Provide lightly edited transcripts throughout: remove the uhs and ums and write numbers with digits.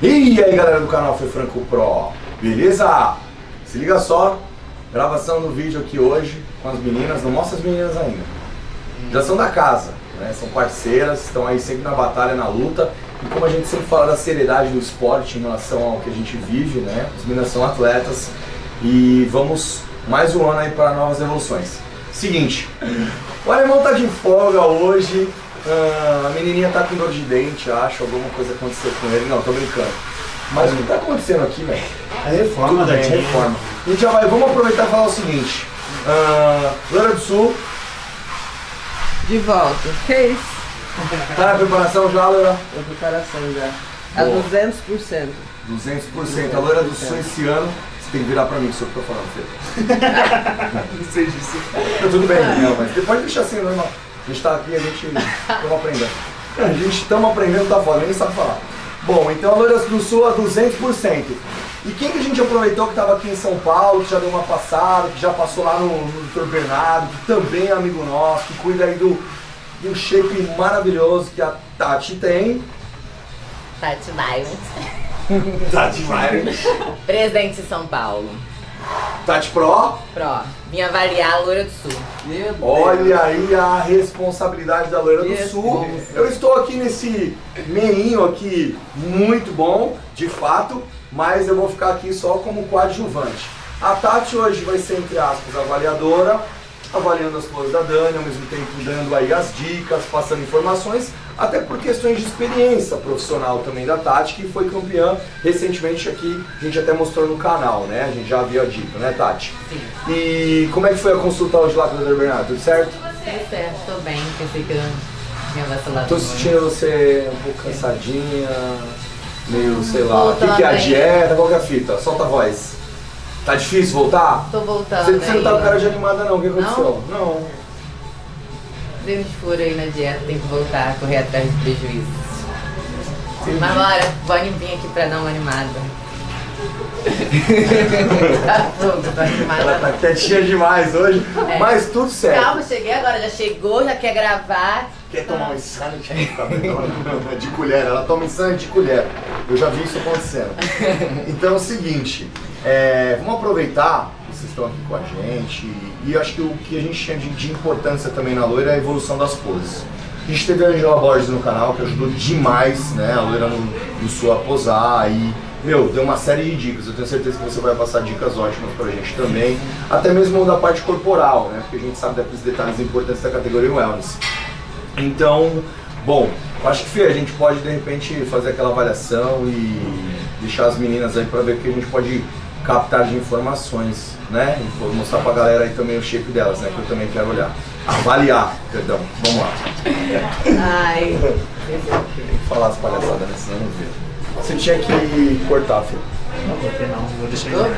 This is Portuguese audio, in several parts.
E aí galera do canal Fê Franco Pro, beleza? Se liga só, gravação do vídeo aqui hoje com as meninas, não mostra as meninas ainda. Já são da casa, né? São parceiras, estão aí sempre na batalha, na luta. E como a gente sempre fala da seriedade do esporte em relação ao que a gente vive, né? As meninas são atletas e vamos mais um ano aí para novas evoluções. Seguinte, o alemão tá de folga hoje. A menininha tá com dor de dente, acho, alguma coisa aconteceu com ele. Não, tô brincando. Mas o que tá acontecendo aqui, velho? A reforma da tia. Reforma. A gente já vai, vamos aproveitar e falar o seguinte. Loira do Sul. De volta. Que isso? Tá na preparação já, Loira? Na preparação já. A 200%. 200%. A Loira do Sul esse ano. Você tem que virar pra mim, que sou eu que tô falando, Fê. Não sei disso. Tá tudo bem, não, mas depois deixa assim, normal. A gente tá aqui, a gente estamos aprendendo. A gente estamos aprendendo, tá foda, nem sabe falar. Bom, então a Loiras do Sul a 200%. E quem que a gente aproveitou que estava aqui em São Paulo, que já deu uma passada, que já passou lá no Dr. Bernardo, que também é amigo nosso, que cuida aí do shape maravilhoso que a Tati tem. Tati Diamond. Tati Diamond. Presente em São Paulo. Tati Pro. Pro. Vim avaliar a Loira do Sul. Olha aí a responsabilidade da Loira do Sul. Eu estou aqui nesse meinho aqui muito bom, de fato, mas eu vou ficar aqui só como coadjuvante. A Tati hoje vai ser, entre aspas, avaliadora, avaliando as coisas da Dani, ao mesmo tempo dando aí as dicas, passando informações, até por questões de experiência profissional também da Tati, que foi campeã recentemente aqui, a gente até mostrou no canal, né? A gente já havia dito, né, Tati? Sim. E como é que foi a consulta hoje lá com o Dr. Bernardo? Tudo certo? Tudo certo, tô bem, pensei que eu tinha vacilado. Tô sentindo você um pouco cansadinha, meio, sei lá, o Voltando que é a aí. dieta, qual que é a fita? Solta a voz. Tá difícil voltar? Tô voltando Você não tá com aí. cara de animada não, o que aconteceu? Não. Dei um furo aí na dieta, tem que voltar a correr atrás de prejuízos. Mas bora, vou vir aqui pra dar uma animada. Tá tudo, tô animada. Ela tá quietinha demais hoje, É. mas tudo certo. Calma, cheguei agora, já chegou, já quer gravar. Quer tomar um insano de colher? Ela toma insano de colher. Eu já vi isso acontecendo. Então é o seguinte, vamos aproveitar que vocês estão aqui com a gente e eu acho que o que a gente tinha de importância também na Loira é a evolução das poses. A gente teve a Angela Borges no canal que ajudou demais, né, a Loira no Sul a posar e, meu, deu uma série de dicas. Eu tenho certeza que você vai passar dicas ótimas pra gente também, até mesmo da parte corporal, né, porque a gente sabe daqueles detalhes importantes da categoria Wellness. Então, bom, acho que, Fê, a gente pode de repente fazer aquela avaliação e deixar as meninas aí para ver o que a gente pode captar de informações, né? E vou mostrar pra galera aí também o shape delas, né? Que eu também quero olhar. Avaliar, perdão. Vamos lá. Ai, Tem que falar as palhaçadas, né? Senão não vê. Você tinha que cortar, Fê. Não, vou deixar ele.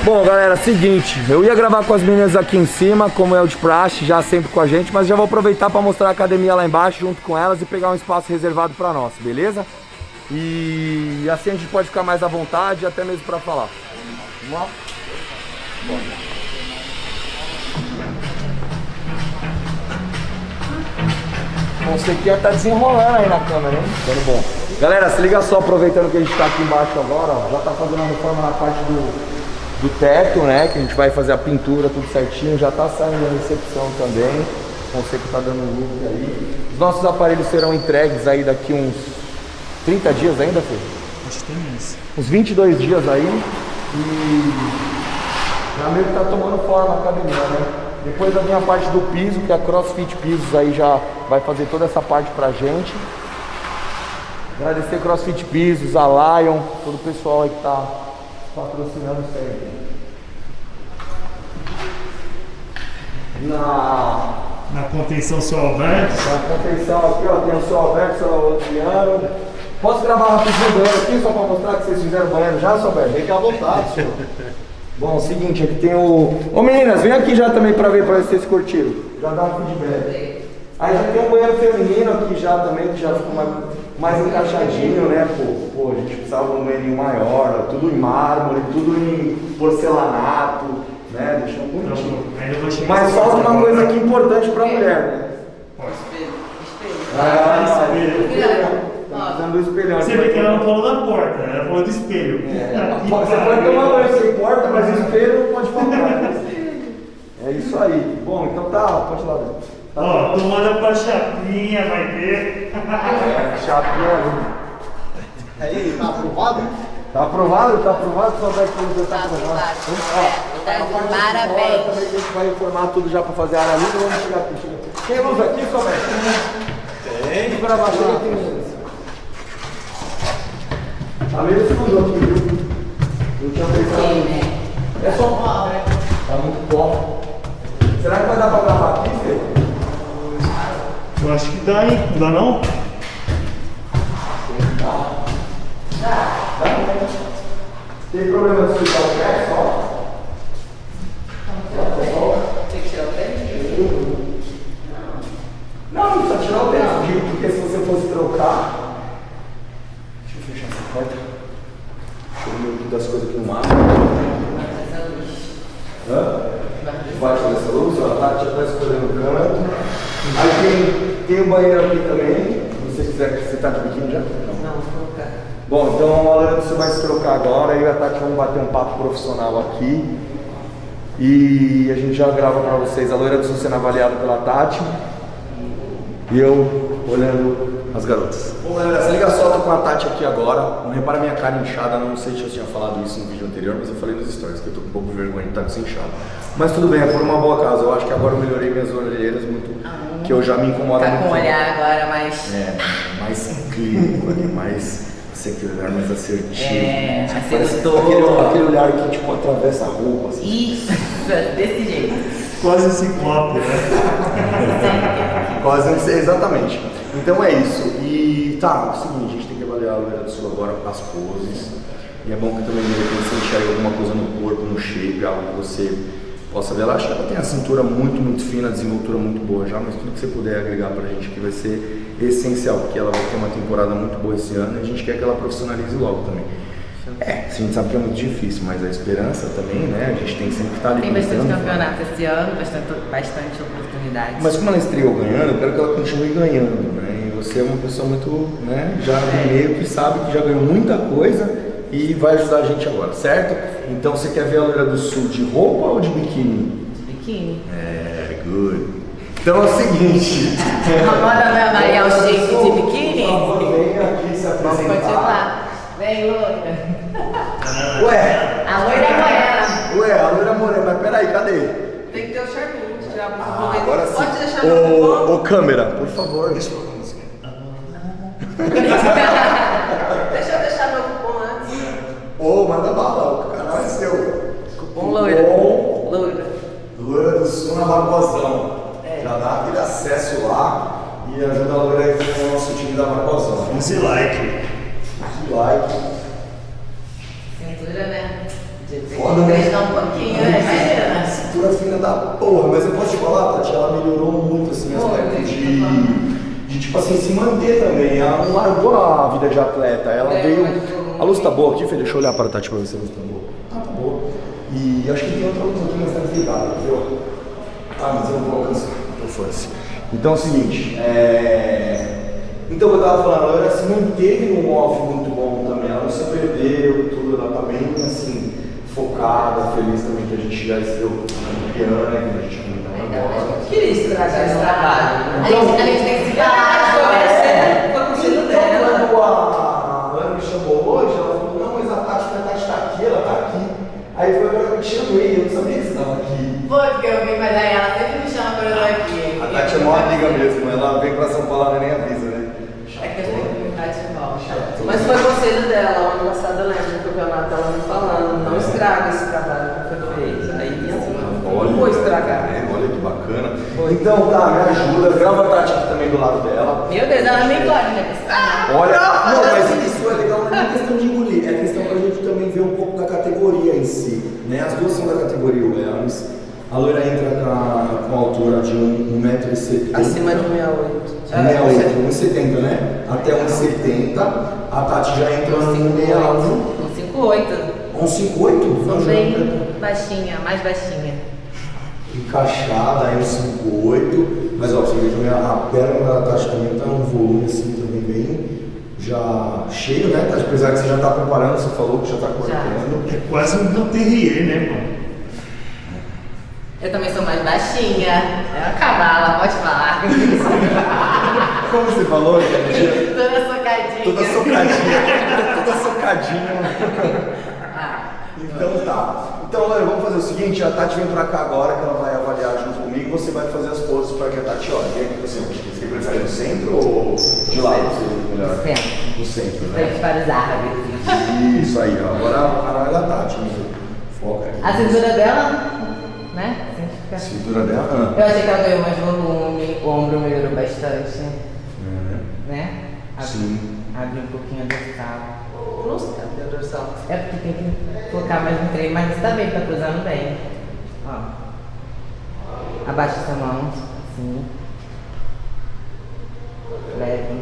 Bom, galera, seguinte, eu ia gravar com as meninas aqui em cima, como é o de praxe, já sempre com a gente, mas já vou aproveitar para mostrar a academia lá embaixo junto com elas e pegar um espaço reservado para nós, beleza? E assim a gente pode ficar mais à vontade, até mesmo para falar. Vamos lá? Bom. Você aqui tá desenrolando aí na câmera, hein? Dando bom. Galera, se liga só, aproveitando que a gente tá aqui embaixo agora, ó, já tá fazendo a reforma na parte do teto, né? Que a gente vai fazer a pintura, tudo certinho. Já tá saindo a recepção também. O conceito tá dando um look aí. Os nossos aparelhos serão entregues aí daqui uns 30 dias ainda, Fê? Acho que tem isso. Uns 22 dias aí. E já meio que tá tomando forma a academia, né? Depois vai vir a parte do piso, que a CrossFit Pisos aí já vai fazer toda essa parte pra gente. Agradecer CrossFit Pisos, a Lion, todo o pessoal aí que tá patrocinando sempre. Na contenção seu Alberto. Na contenção aqui, ó, tem o seu Alberto, o seu Adriano. Posso gravar rapidinho o banheiro aqui, só pra mostrar que vocês fizeram o banheiro já, seu Alberto? Fique à vontade, senhor. Bom, seguinte, aqui tem o... Ô meninas, vem aqui já também pra ver se vocês curtiram. Já dá um feedback. Aí já tem um banheiro feminino aqui já também, que já ficou mais encaixadinho, né? Pô, a gente precisava de um banheirinho maior, tudo em mármore, tudo em porcelanato, né? Deixou bonitinho. Ainda vou chegar. Mas falta uma coisa aqui importante pra mulher, né? espelho. Ah, Ó, do espelhão. Você vê que ela não falou da porta, ela falou do espelho. Você pode tomar banho sem porta, mas o espelho não pode faltar. É isso aí. Bom, então tá, pode ir lá. Ó, tu manda pra chapinha, vai ver. Chapinha. Aí, tá aprovado? Tá aprovado? Tá aprovado? Só vai que tá aprovado. Tá de Agora parabéns. também que a gente vai informar tudo já pra fazer a analisa. Vamos chegar aqui. Tem luz aqui, só mestre? Tem. Para baixo aqui, meninas. Tá meio escuro aqui, viu? Não tinha pensado. É só uma obra. Tá muito bom. Será que vai dar pra gravar aqui, Fê? Eu acho que dá, hein? Não dá não? Tem problema de sujar o pé só? Tem que tirar o pé? Não, não precisa tirar o tênis, digo, porque se você fosse trocar. Deixa eu fechar essa porta. Deixa eu ver aqui das coisas aqui no mar. Debaixo dessa luz, ó, a Tati já está escolhendo o canto. Aí tem o banheiro aqui também. Se você quiser, você está dividindo já? Não, vou colocar. Bom, então a Lorena você vai se trocar agora. Eu e a Tati vamos bater um papo profissional aqui. E a gente já grava para vocês. A Lorena sendo avaliada pela Tati. E eu olhando as garotas. Bom, galera, essa ligação tá com a Tati aqui agora. Não repara minha cara inchada, não sei se eu tinha falado isso no vídeo anterior, mas eu falei nos stories que eu tô com um pouco de vergonha de estar com essa inchada. Mas tudo bem, é por uma boa causa. Eu acho que agora eu melhorei minhas orelheiras muito, que eu já me incomodo Tá muito. com o olhar agora mais. É, mais clínico ali, mais. Aquele olhar mais assertivo. É, Tipo, parece aquele olhar que tipo atravessa a roupa. Assim. Isso, desse jeito. Quase ciclope, né? Quase, exatamente. Então é isso. E tá, é o seguinte, a gente tem que avaliar a Loira do Sul agora, as poses. E é bom que também de repente você enxergue alguma coisa no corpo, no shape, algo que você possa ver. Ela acho que ela tem a cintura muito fina, a desenvoltura muito boa já, mas tudo que você puder agregar pra gente que vai ser essencial, porque ela vai ter uma temporada muito boa esse ano e a gente quer que ela profissionalize logo também. A gente sabe que é muito difícil, mas a esperança também, né? A gente tem sempre que estar ali. Tem bastante tentando. campeonato esse ano, bastante oportunidades. Mas como ela estreou ganhando, eu quero que ela continue ganhando, né? E você é uma pessoa muito, né? Já no meio que sabe que já ganhou muita coisa e vai ajudar a gente agora, certo? Então você quer ver a Loira do Sul de roupa ou de biquíni? De biquíni. É, good. Então é o seguinte. A moda vai avaliar o shape de biquíni? Por favor, vem aqui se Vamos apresentar. continuar. Vem, loira. Ué, A loira é morena. ué, a Loira Morena, mas peraí, cadê? Tem que ter o charminho, tirar a Ah, agora sim. Pode deixar meu cupom. Ô, câmera, por favor. Deixa eu colocar a música. Deixa eu deixar meu cupom antes. Ô, manda bala, o canal é seu. Cupom loira. Cupom Loira. Loira do Sul na Barbosão. Já dá aquele acesso lá e ajuda a Loira aí com o nosso time da Barbosão. Use like. Use like. Cintura, né? Foda, né? Treinar um pouquinho, né? Imagina. Cintura fina da porra, mas eu posso te falar, Tati, ela melhorou muito assim, aspecto de tipo assim, se manter também. Ela não largou a vida de atleta, ela veio. A luz tá boa aqui, Fê? Deixa eu olhar para a Tati pra ver se a luz tá boa. Ah, tá boa. E acho que tem outra luz aqui, mas tá desligada, entendeu? Ah, mas eu não vou alcançar, então foda-se. Então é o seguinte, então eu tava falando, ela se manteve num off muito bom também, ela não se perdeu, tudo, ela tá bem assim, focada, feliz também que a gente já estreou na piano, né, que a gente comentava agora. Queria estragar esse trabalho. A gente tem que se falar. Foi com o estilo Então, dela. quando a Ana me chamou hoje, ela falou, não, mas a Tati tá aqui, ela tá aqui. Aí foi agora que eu te chamei, eu não sabia que você estava aqui. Foi, porque eu vim, mas aí ela sempre me chama quando eu tô aqui. A Tati é uma amiga mesmo, ela vem pra São Paulo, ela nem avisa, né? É que eu tenho que vir de volta. Mas foi conselho dela, o ano passado eu lembro do campeonato, ela me falando, não estraga esse trabalho que foi feito. Aí não vou estragar. Olha que bacana. Então tá, me ajuda, grava a Tati aqui também do lado dela. Meu Deus, ela nem pode, né? Olha, não, mas isso é legal, não é questão de engolir, é questão pra gente também ver um pouco da categoria em si. Né? As duas são da categoria Williams. A Loira entra com a altura de 1,70m. Acima de 68. 1,70m, né? Até 1,70m. A Tati já entra no 1,61m. 1,58. 1,58m? Sou bem baixinha, mais baixinha. Encaixada aí 1,58m. Mas ó, você vê também a perna da Tati também tá um volume assim também bem já cheio, né? Apesar que você já tá preparando, você falou que já tá cortando. É quase um terrier, né, mano? Eu também sou mais baixinha. É uma cavala, pode falar. Como você falou, Tia? Toda socadinha. Toda socadinha. Toda socadinha. Então tá. Então, galera, vamos fazer o seguinte, a Tati vem pra cá agora, que ela vai avaliar junto comigo, você vai fazer as poses para que a Tati olhe. E aí, você prefere no centro ou de lado? Melhor? Centro. No centro, né? Frente para os árabes. Isso aí, ó. Agora a canal é da Tati, foca aí. A cintura dela, né? Sempre fica... Cintura dela? Eu achei que ela ganhou mais volume, o ombro melhorou bastante, né? Sim. Abre um pouquinho a dorsal. Nossa, cadê a dorsal? É porque tem que focar mais no treino, mas está bem, tá cruzando bem. Ó. Abaixa essa mão, assim. Leve.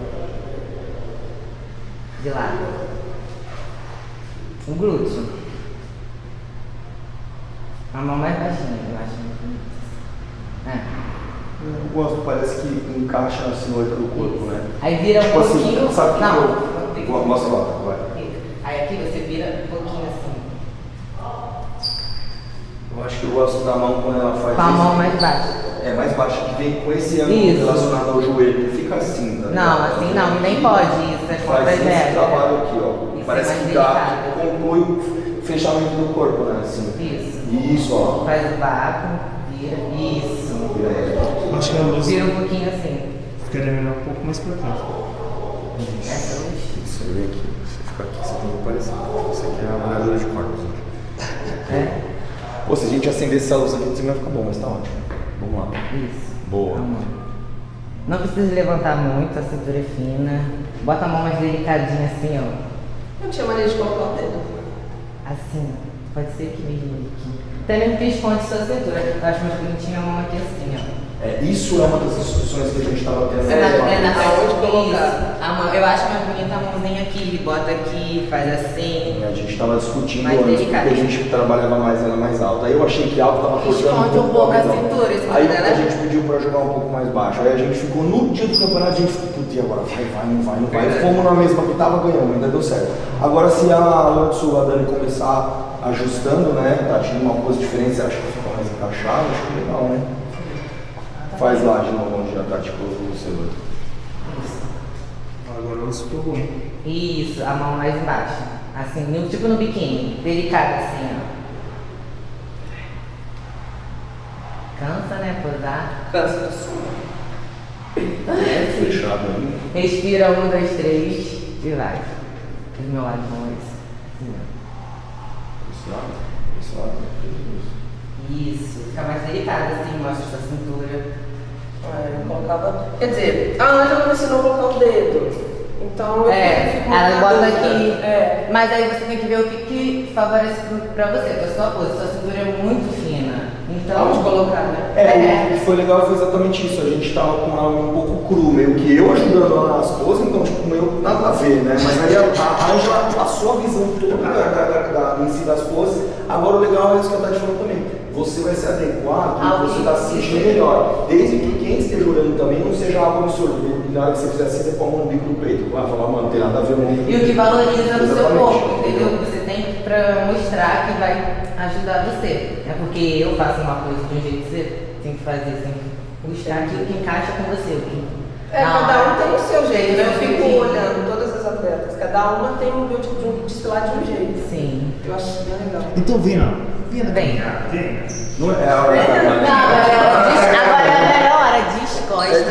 De lado. O glúteo. A mão mais baixinha, eu acho muito bonito. Eu gosto, parece que encaixa na silhueta do corpo, né? Aí vira um Tipo assim, pouquinho. sabe que não. Mostra lá, vai. Aí aqui você vira um pouquinho assim. Eu acho que eu gosto da mão quando ela faz Com a isso. mão mais baixa. É, mais baixa, que vem com esse ângulo Isso. relacionado ao joelho. Fica assim, tá ligado? Não, assim não, nem pode isso, é Faz contra esse regra. trabalho aqui, ó. Isso Parece é mais que dá, delicado. conclui o fechamento do corpo, né? Assim. Isso. Isso, ó. Faz o vácuo, vira. Isso. Vira aí. Acho que a luz Vira um pouquinho assim. ficaria melhor um pouco mais pra cá. Essa luz. Você vem aqui, você fica aqui, você tem que aparecer. Você aqui é a avaliadora de corpos. É? Pô, se a gente acendesse essa luz aqui, você vai ficar bom, mas tá ótimo. Vamos lá. Isso. Boa. Vamos lá. Não precisa levantar muito, a cintura é fina. Bota a mão mais delicadinha assim, ó. Eu tinha maneira de colocar o dedo. Assim, pode ser que mesmo aqui. Até mesmo que esconde sua cintura. Eu acho mais bonitinho a mão aqui assim, ó. É, isso é uma das discussões que a gente estava tendo. Aonde colocar? Isso. A mão, eu acho mais bonita a mãozinha aqui, bota aqui, faz assim. A gente estava discutindo Mais antes, delicado. porque a gente trabalhava mais ela mais alta. Aí eu achei que alta estava cortando Esconde um pouco a abdômen. cintura, esse Aí modelo a é- gente pediu para jogar um pouco mais baixo. Aí a gente ficou no dia do campeonato, a gente ficou, putz, e agora vai, não vai, não vai. Fomos na mesma que tava, ganhamos, ainda deu certo. Agora se a Lotsu, a Dani começar ajustando, né, tá tinha uma coisa diferente, você acha que fica mais encaixado? Acho que legal, né? Faz lá de novo onde já tá tipo o celular. Agora a luz ficou ruim. Isso, a mão mais embaixo. Assim, tipo no biquíni. Delicado assim, ó. Cansa, né? Posar. Cansa. Fechado aí. Respira, 1, 2, 3 e vai. Do meu lado, vamos assim, Esse lado, Isso, fica mais delicado assim, mostra sua cintura. Eu colocava. Quer dizer, a Ângela me ensinou a colocar o dedo. Então eu fico Ela na bota dúvida. aqui. É. Mas aí você tem que ver o que favorece pra você, pra sua pose. Sua cintura é muito fina. Então. Onde colocar, né? o que foi legal foi exatamente isso. A gente tava com ela um pouco cru, meio que eu ajudando ela nas poses, então, tipo, meio nada a ver, né? Mas aí a Ângela passou a visão toda em si das poses. Agora o legal é isso que ela tá te falando também. Você vai se adequar ao que você está se sentindo melhor. Desde que quem esteja olhando também não seja algo absurdo. E na hora que você fizer assim, você põe a mão no bico do peito. Vai falar, mano, não tem nada a ver com o E o que valoriza no seu Exatamente. corpo, entendeu? Você tem pra mostrar que vai ajudar você. É porque eu faço uma coisa de um jeito, você tem que fazer, você tem que mostrar aquilo que encaixa com você. Cada um tem o seu jeito, né? Eu fico Sim. olhando todas as atletas. Cada uma tem um desfilar de um jeito. Sim. Eu acho bem legal. Então vem, ó. Vem. Vem. Não é a hora da Agora é a melhor hora, descostas.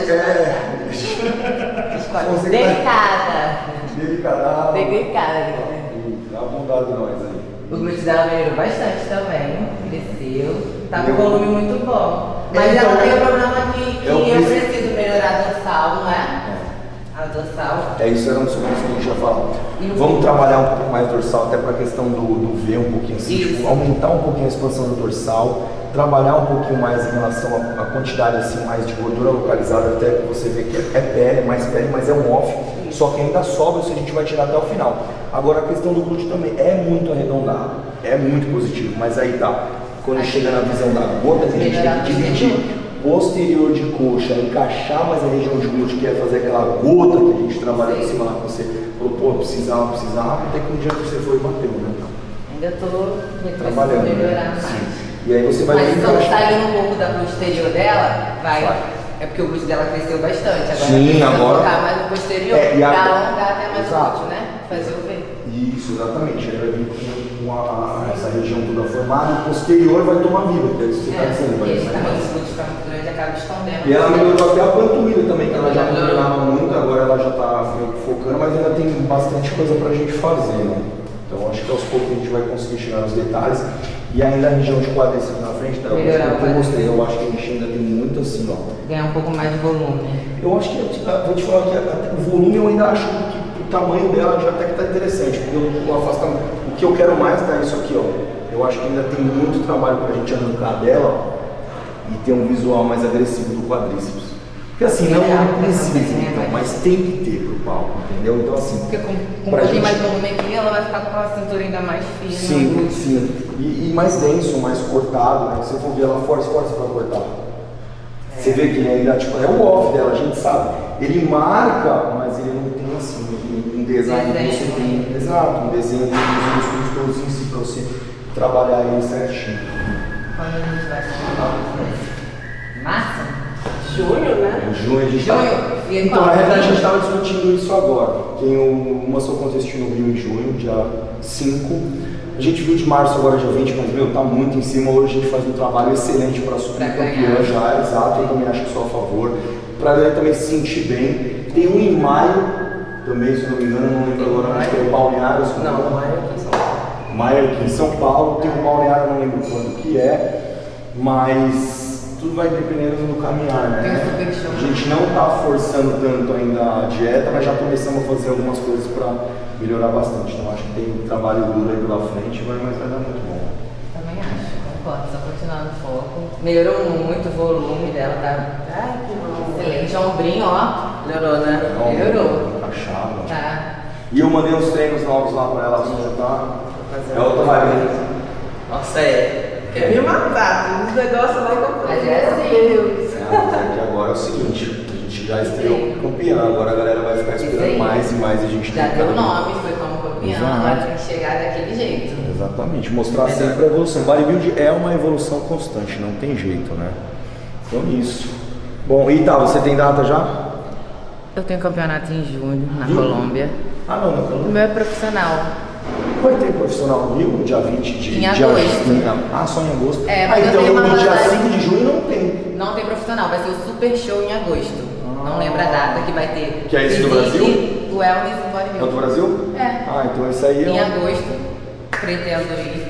Você Delicada. Delicada. Delicada. Dá uma bondade em nós aí. O glúteo dela melhorou bastante também, cresceu, tá com volume muito bom. Mas Então, ela tem o problema que eu eu preciso- preciso melhorar a dorsal, não é? A dorsal. É isso, era um dos pontos que a gente ia falar. Vamos trabalhar um pouco mais dorsal, até para a questão do V um pouquinho assim, Isso. tipo, aumentar um pouquinho a expansão do dorsal, trabalhar um pouquinho mais em relação à quantidade assim, mais de gordura localizada, até que você vê que é pele, mais pele, mas é um off, só que ainda sobra, isso a gente vai tirar até o final. Agora a questão do glúteo também é muito arredondado, é muito positivo, mas aí tá, quando chega na visão da gota, a gente tem que dividir. posterior de coxa, encaixar mais a região de glúteo, que é fazer aquela gota que a gente trabalha em cima lá com você. Falou, pô, precisava, até que um dia que você foi e bateu, né? Ainda tô Trabalhando, melhorar né? mais. Sim. E aí você vai Mas então, encaixar. saindo um pouco da posterior dela, vai. É porque o glúteo dela cresceu bastante. Agora Sim, precisa agora- focar mais no posterior, É, e pra agora- alongar até mais o Exato. glúteo, né? Fazer o V. Isso, exatamente. Aí vai vir com essa região toda formada, o posterior vai tomar vida, que é isso que você está dizendo. Porque Vai também se o glúteo ficar muito grande, acaba escondendo. E ela melhorou até a panturrilha também, que ela já não treinava muito, agora ela já está focando, mas ainda tem bastante coisa pra gente fazer, né? Então acho que aos poucos a gente vai conseguir chegar nos detalhes. E ainda a região de quadríceps na frente, tá? Eu mostrei, eu acho que a gente ainda tem muito assim, ó. Ganhar um pouco mais de volume. Eu acho que, vou te falar que o volume eu ainda acho que o tamanho dela já até que tá interessante, porque o afastamento, o que eu quero mais tá isso aqui, ó. Eu acho que ainda tem muito trabalho pra gente arrancar dela e ter um visual mais agressivo do quadríceps. Porque assim, não precisa, então, mas tem que ter pro palco, entendeu? Então assim, Porque com um pra pouquinho gente- mais de volume aqui, ela vai ficar com a cintura ainda mais fina. sim, sim. E mais denso, mais cortado, né? Se você for ver ela força pra cortar. Você vê que ele ainda, tipo, é o off dela, a gente sabe. Ele marca, mas ele não tem assim, um design que você tem. Exato, um desenho dos músculos todos em si pra você trabalhar ele certinho. Quando a gente vai fazer massa? Junho, né? Em junho a gente Junho? Então, na realidade, a gente estava discutindo isso agora. Tem o Muscle Contest no Rio em junho, dia 5. A gente viu de março agora, dia 20, mas, meu, tá muito em cima. Hoje a gente faz um trabalho excelente para super campeã já, exato. Eu também acho que sou a favor. Para a galera também se sentir bem. Tem um em maio, também, se eu não me engano, não lembro agora, mas tem o Balneário. Não, Maio aqui em São Paulo. Maio aqui em São Paulo, tem um Balneário, não lembro quando que é, mas tudo vai dependendo do caminhar, né? A gente não está forçando tanto ainda a dieta, mas já começamos a fazer algumas coisas para melhorar bastante. Então acho que tem um trabalho duro aí pela frente, mas vai dar muito bom. Também acho, concordo, só continuar no foco. Melhorou muito o volume dela, tá excelente. Ombrinho, ó. Melhorou, né? Melhorou. Encaixado. Tá. E eu mandei uns treinos novos lá para ela, assim, tá? É outra vibe. Nossa, quer me matar, os negócios lá que eu Mas é assim. Deus. Mas é que agora é o seguinte, a gente já estreou campeã, agora a galera vai ficar esperando mais e mais e a gente Já tem deu que- nome, foi como campeão, Exato. agora tem que chegar daquele jeito. Exatamente, mostrar sempre a evolução. Bodybuilding é uma evolução constante, não tem jeito, né? Então isso. Bom, e tá, você tem data já? Eu tenho campeonato em junho, na Junho? Colômbia. Ah não, não. O meu é profissional. Vai ter profissional no Rio, dia 20 de Em dia- agosto. Ah, só em agosto? É, mas eu então tenho uma no dia vantagem. 5 de junho não tem. Não tem profissional, vai ser o Super Show em agosto. Não lembro a data que vai ter. Que é esse do Physique, Brasil? Do Wellness e É o do Bodybuilding. Brasil? É. Ah, então esse aí Em é agosto, pretendo ir.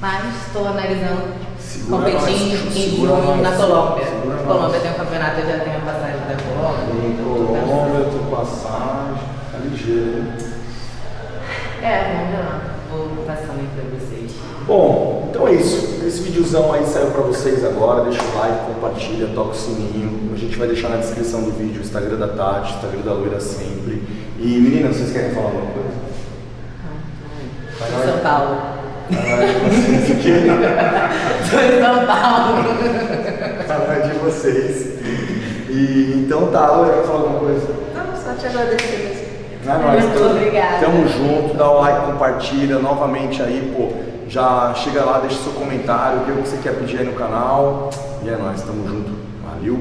Mas estou analisando Segura competir nós, em segura junho na nós, Colômbia. segura nós. Colômbia tem um campeonato, eu já tenho a passagem da Colômbia. Tem Colômbia, tem passagem, tá ligeiro, hein? Vamos ver lá. Vou passar também para vocês. Bom, então é isso. Esse videozão aí saiu pra vocês agora. Deixa o like, compartilha, toca o sininho. A gente vai deixar na descrição do vídeo o Instagram da Tati, o Instagram da Loira sempre. E meninas, vocês querem falar alguma coisa? Vai lá. São Paulo. Vocês aqui. Sou de São Paulo. Falar de vocês. E então tá, Loira, quer falar alguma coisa? Não, só te agradecer mesmo. Muito obrigada. Tamo junto, dá o like, compartilha novamente aí, pô. Já chega lá, deixa seu comentário, o que você quer pedir aí no canal. E é nóis, tamo junto. Valeu!